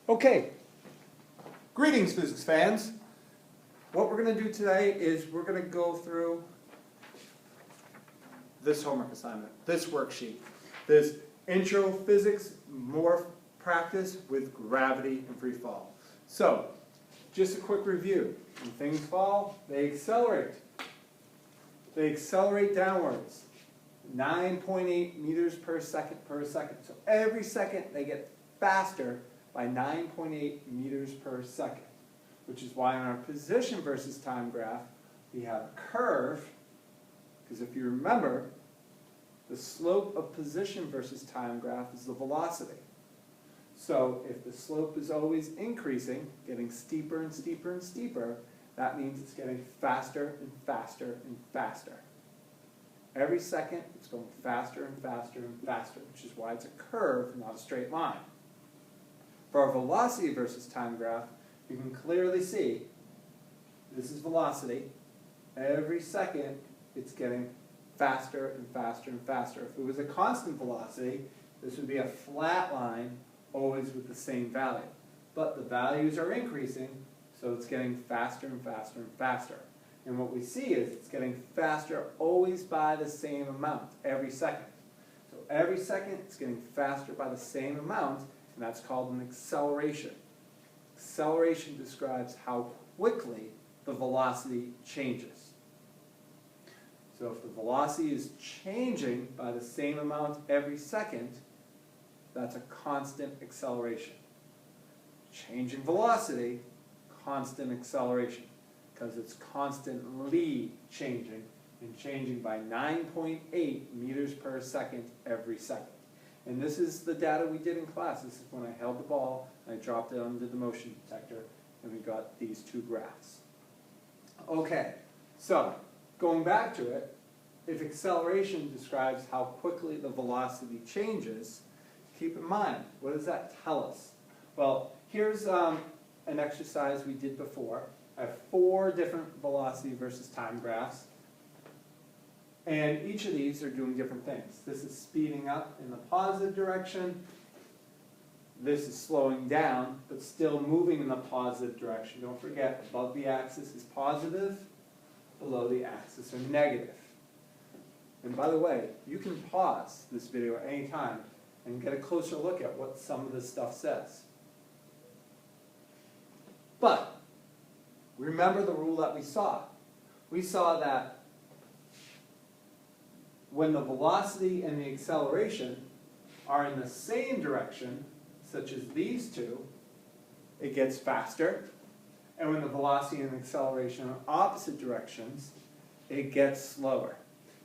Okay, greetings physics fans. What we're going to do today is we're going to go through this homework assignment, this worksheet, this intro physics morph practice with gravity and free fall. So, just a quick review. When things fall, they accelerate. They accelerate downwards. 9.8 meters per second per second. So every second they get faster by 9.8 meters per second, which is why on our position versus time graph we have a curve, because if you remember, the slope of position versus time graph is the velocity. So if the slope is always increasing, getting steeper and steeper and steeper, that means it's getting faster and faster and faster. Every second it's going faster and faster and faster, which is why it's a curve, not a straight line. For our velocity versus time graph, you can clearly see this is velocity. Every second it's getting faster and faster and faster. If it was a constant velocity, this would be a flat line, always with the same value. But the values are increasing, so it's getting faster and faster and faster. And what we see is it's getting faster always by the same amount, every second. So every second it's getting faster by the same amount, and that's called an acceleration. Acceleration describes how quickly the velocity changes. So if the velocity is changing by the same amount every second, that's a constant acceleration. Changing velocity, constant acceleration, because it's constantly changing, and changing by 9.8 meters per second every second. And this is the data we did in class. This is when I held the ball, and I dropped it under the motion detector, and we got these two graphs. Okay, so going back to it, if acceleration describes how quickly the velocity changes, keep in mind, what does that tell us? Well, here's an exercise we did before. I have 4 different velocity versus time graphs, and each of these are doing different things. This is speeding up in the positive direction. This is slowing down, but still moving in the positive direction. Don't forget, above the axis is positive, below the axis are negative. And by the way, you can pause this video at any time and get a closer look at what some of this stuff says. But remember the rule that we saw. We saw that when the velocity and the acceleration are in the same direction, such as these two, it gets faster. And when the velocity and the acceleration are opposite directions, it gets slower.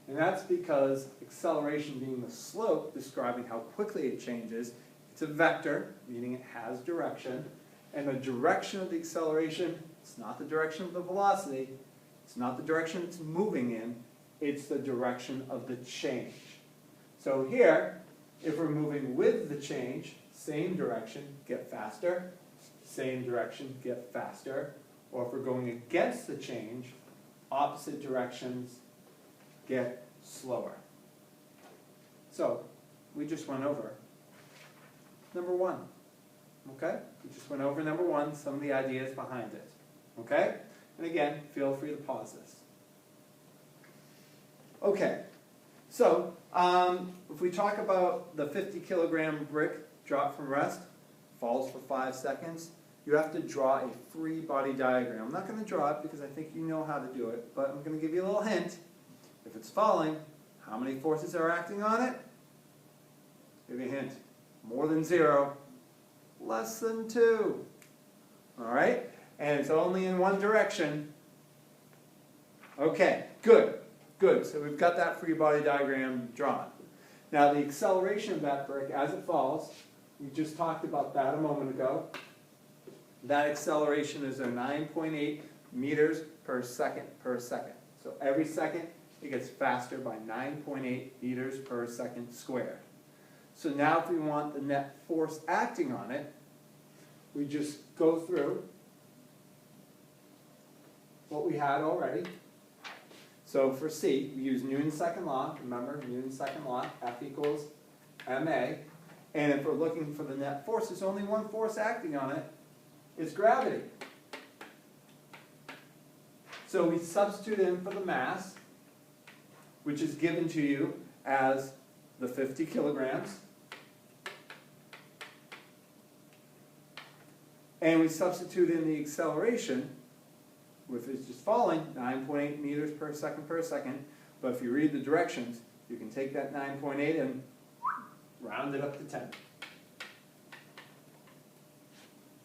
And that's because acceleration being the slope describing how quickly it changes, it's a vector, meaning it has direction. And the direction of the acceleration, it's not the direction of the velocity, it's not the direction it's moving in, it's the direction of the change. So here, if we're moving with the change, same direction, get faster, same direction, get faster. Or if we're going against the change, opposite directions, get slower. So, we just went over number 1. Okay? We just went over number 1, some of the ideas behind it. Okay? And again, feel free to pause this. Okay, so if we talk about the 50-kilogram brick dropped from rest, falls for 5 seconds, you have to draw a free body diagram. I'm not going to draw it because I think you know how to do it, but I'm going to give you a little hint. If it's falling, how many forces are acting on it? Give you a hint. More than 0. Less than 2. All right? And it's only in one direction. Okay, good. Good. So we've got that free body diagram drawn. Now the acceleration of that brick as it falls, we just talked about that a moment ago. That acceleration is a 9.8 meters per second per second. So every second it gets faster by 9.8 meters per second squared. So now if we want the net force acting on it, we just go through what we had already. So for C, we use Newton's second law. Remember, Newton's second law, F equals ma. And if we're looking for the net force, there's only one force acting on it. It's gravity. So we substitute in for the mass, which is given to you as the 50 kilograms. And we substitute in the acceleration, if it's just falling, 9.8 meters per second. But if you read the directions, you can take that 9.8 and round it up to 10.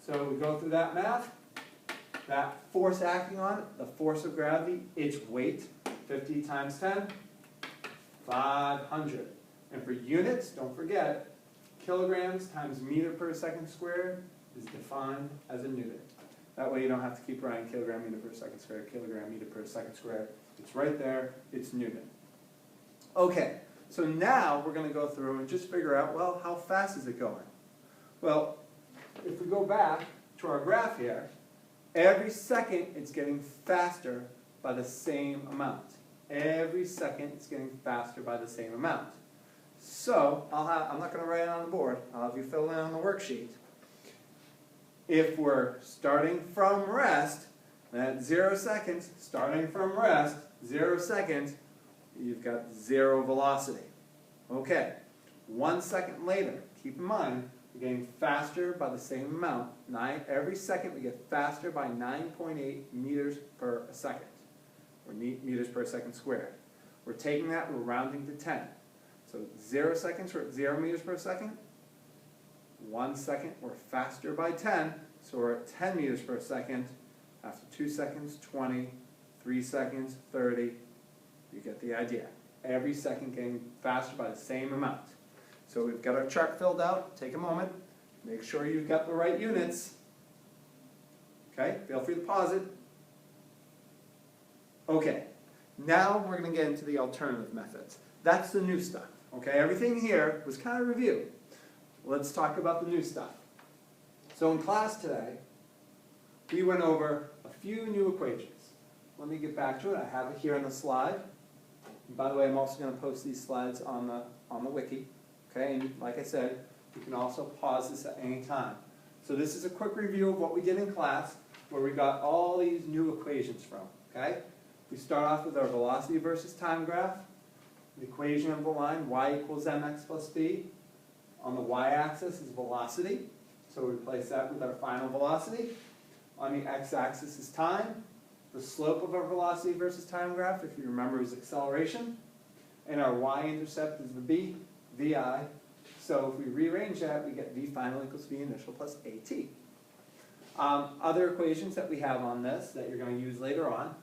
So we go through that math. That force acting on it, the force of gravity, its weight, 50 times 10, 500. And for units, don't forget, kilograms times meter per second squared is defined as a newton. That way you don't have to keep writing kilogram meter per second squared, kilogram meter per second squared. It's right there, it's newton. Okay, so now we're going to go through and just figure out, well, how fast is it going? Well, if we go back to our graph here, every second it's getting faster by the same amount. Every second it's getting faster by the same amount. So, I'm not going to write it on the board. I'll have you fill it in on the worksheet. If we're starting from rest, at 0 seconds, starting from rest, 0 seconds, you've got 0 velocity. Okay, 1 second later, keep in mind, we're getting faster by the same amount. Every second we get faster by 9.8 meters per second, or meters per second squared. We're taking that, we're rounding to 10. So 0 seconds, we're at 0 meters per second. 1 second, we're faster by 10, so we're at 10 meters per second. After 2 seconds, 20, 3 seconds, 30. You get the idea. Every second getting faster by the same amount. So we've got our chart filled out. Take a moment. Make sure you've got the right units. Okay, feel free to pause it. Okay, now we're going to get into the alternative methods. That's the new stuff. Okay, everything here was kind of review. Let's talk about the new stuff. So in class today, we went over a few new equations. Let me get back to it. I have it here on the slide. And by the way, I'm also going to post these slides on the wiki. Okay, and like I said, you can also pause this at any time. So this is a quick review of what we did in class, where we got all these new equations from. Okay, we start off with our velocity versus time graph. The equation of the line, y equals mx plus b. On the y-axis is velocity, so we replace that with our final velocity. On the x-axis is time. The slope of our velocity versus time graph, if you remember, is acceleration. And our y-intercept is the b, vi. So if we rearrange that, we get v final equals v initial plus at. Other equations that we have on this that you're going to use later on.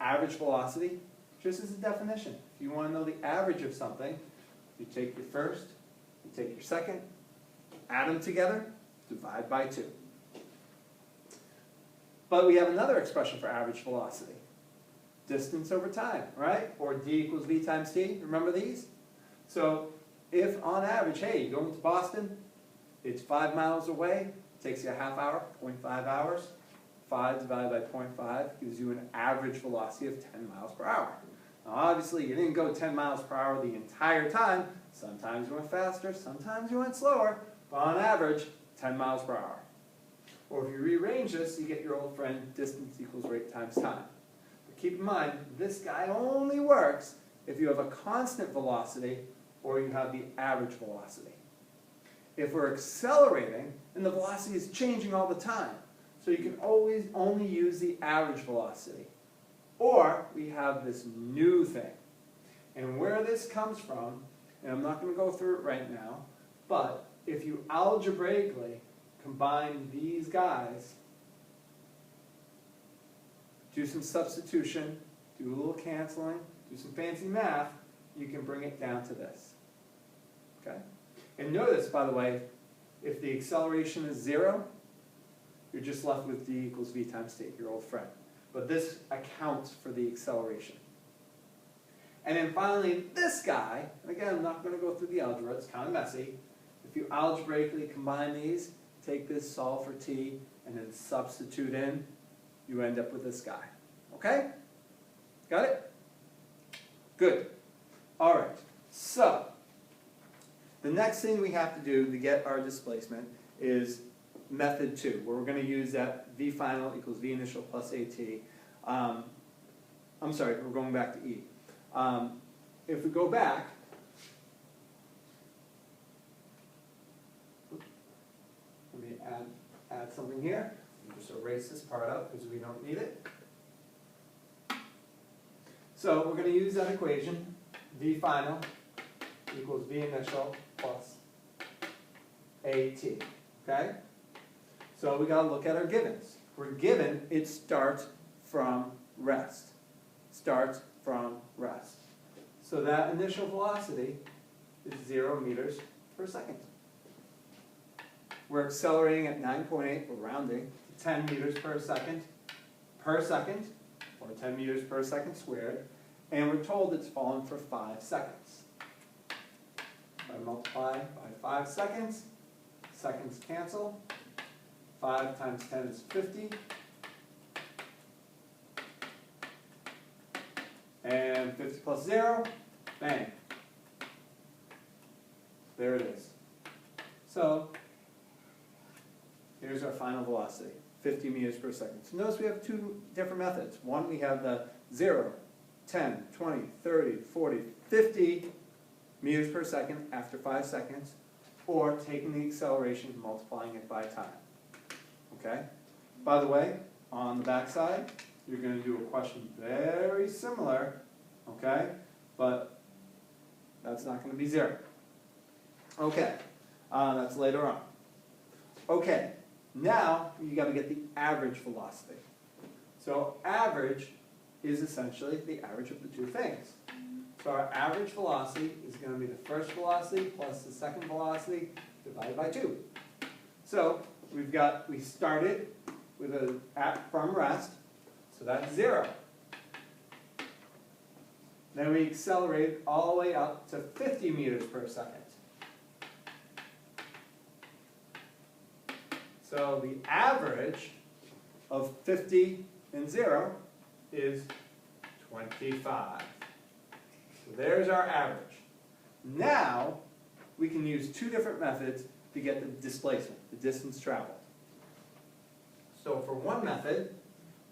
Average velocity, just as a definition. If you want to know the average of something, you take your first, you take your second, add them together, divide by 2. But we have another expression for average velocity. Distance over time, right? Or d equals v times t. Remember these? So if on average, hey, you're going to Boston, it's 5 miles away, takes you a half hour, 0.5 hours. 5 divided by 0.5 gives you an average velocity of 10 miles per hour. Now obviously you didn't go 10 miles per hour the entire time. Sometimes you went faster, sometimes you went slower, but on average, 10 miles per hour. Or if you rearrange this, you get your old friend, distance equals rate times time. But keep in mind, this guy only works if you have a constant velocity or you have the average velocity. If we're accelerating, then the velocity is changing all the time. So you can always only use the average velocity. Or we have this new thing. And where this comes from, and I'm not going to go through it right now, but if you algebraically combine these guys, do some substitution, do a little canceling, do some fancy math, you can bring it down to this. Okay? And notice, by the way, if the acceleration is 0, you're just left with d equals v times t, your old friend. But this accounts for the acceleration. And then finally, this guy, and again, I'm not going to go through the algebra, it's kind of messy. If you algebraically combine these, take this, solve for t, and then substitute in, you end up with this guy. Okay? Got it? Good. All right. So, The next thing we have to do to get our displacement is method 2, where we're going to use that V final equals V initial plus AT. I'm sorry, we're going back to E. If we go back, let me add something here. Just erase this part out because we don't need it. So we're going to use that equation, V final equals V initial plus AT. Okay? So we got to look at our givens. We're given it starts from rest. Starts from rest. So that initial velocity is 0 meters per second. We're accelerating at 9.8, we're rounding, to 10 meters per second, or 10 meters per second squared, and we're told it's fallen for 5 seconds. If I multiply by 5 seconds, seconds cancel. 5 times 10 is 50. And 50 plus 0, bang. There it is. So, here's our final velocity, 50 meters per second. So notice we have 2 different methods. One, we have the 0, 10, 20, 30, 40, 50 meters per second after 5 seconds, or taking the acceleration and multiplying it by time. Okay? By the way, on the back side, you're going to do a question very similar, okay? But that's not going to be 0. Okay, that's later on. Okay, now you got to get the average velocity. So average is essentially the average of the 2 things. So our average velocity is going to be the first velocity plus the second velocity divided by 2. So we started with from rest, so that's 0. Then we accelerated all the way up to 50 meters per second. So the average of 50 and 0 is 25. So there's our average. Now we can use 2 different methods to get the displacement, the distance traveled. So for one method,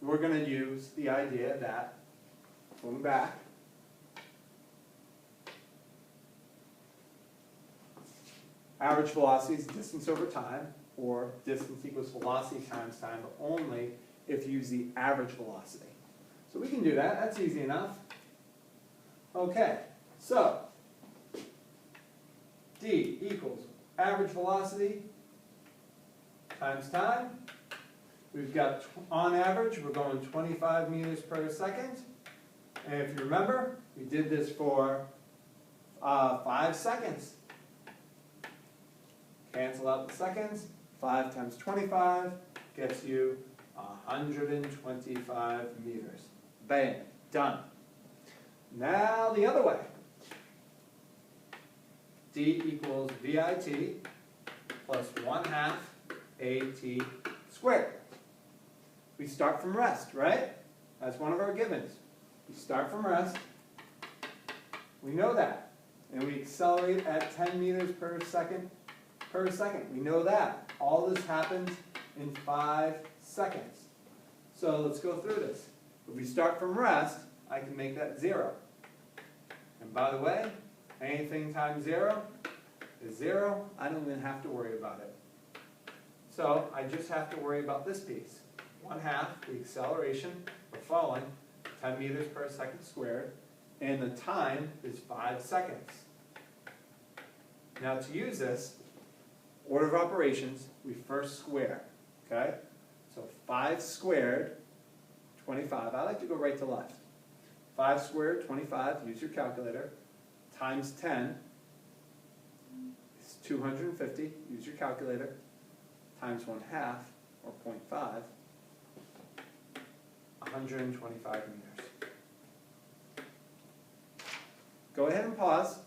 we're going to use the idea that, going back, average velocity is distance over time, or distance equals velocity times time, but only if you use the average velocity. So we can do that. That's easy enough. Okay, so D equals average velocity times time. We've got, on average, we're going 25 meters per second. And if you remember, we did this for 5 seconds. Cancel out the seconds. 5 times 25 gets you 125 meters. Bam, done. Now the other way. D equals VIT plus 1/2 AT squared. We start from rest, right? That's one of our givens. We start from rest. We know that. And we accelerate at 10 meters per second. We know that. All this happens in 5 seconds. So let's go through this. If we start from rest, I can make that 0. And by the way, anything times 0 is 0. I don't even have to worry about it. So I just have to worry about this piece. 1/2 the acceleration, we're falling, 10 meters per second squared, and the time is 5 seconds. Now to use this, order of operations, we first square, okay? So 5 squared, 25. I like to go right to left. 5 squared, 25, use your calculator, times 10 is 250, use your calculator, times 1/2, or 0.5, 125 meters. Go ahead and pause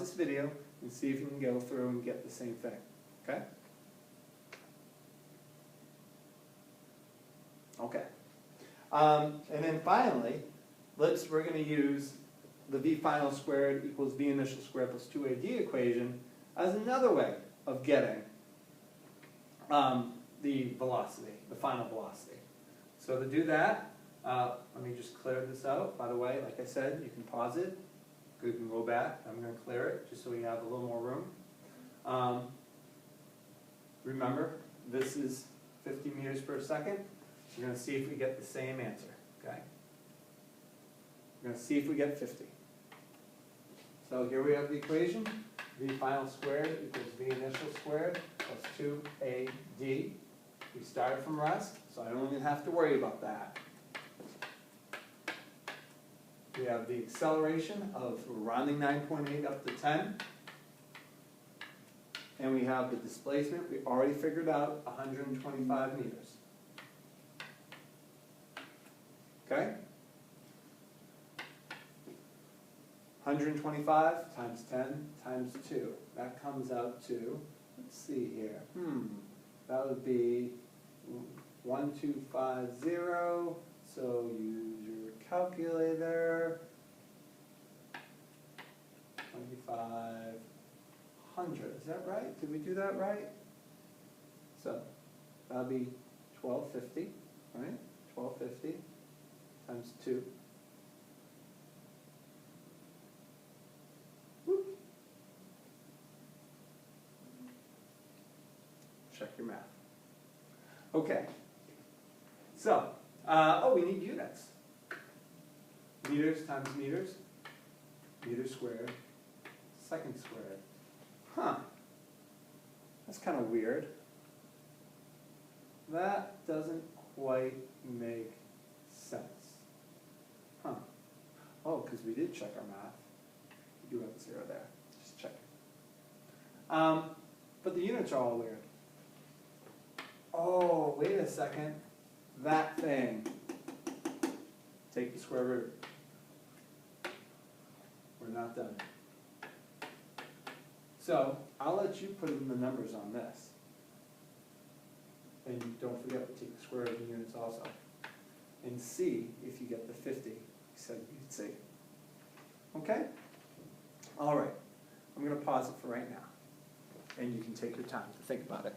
this video, and see if you can go through and get the same thing, okay? Okay. And then finally, we're going to use the v final squared equals v initial squared plus 2ad equation as another way of getting the velocity, the final velocity. So to do that, let me just clear this out. By the way, like I said, you can pause it. You can go back. I'm going to clear it just so we have a little more room. Remember, this is 50 meters per second. We're going to see if we get the same answer. Okay? We're going to see if we get 50. So here we have the equation. V final squared equals V initial squared plus 2AD. We started from rest, so I don't even have to worry about that. We have the acceleration of rounding 9.8 up to 10. And we have the displacement. We already figured out 125 meters. Okay? 125 times 10 times 2. That comes out to, let's see here. That would be 1250. So use your calculator. 2500. Is that right? Did we do that right? So that would be 1250, right? 1250 times 2. Whoop. Check your math. Okay. So, we need units. Meters times meters. Meters squared. Seconds squared. Huh. That's kind of weird. That doesn't quite make sense. Huh. Oh, because we did check our math. We do have a 0 there. Just check it. But the units are all weird. Oh, wait a second. That thing. Take the square root. We're not done. So I'll let you put in the numbers on this. And don't forget to take the square root of the units also. And see if you get the 50 you said you'd see. Okay? All right. I'm going to pause it for right now. And you can take your time to think about it.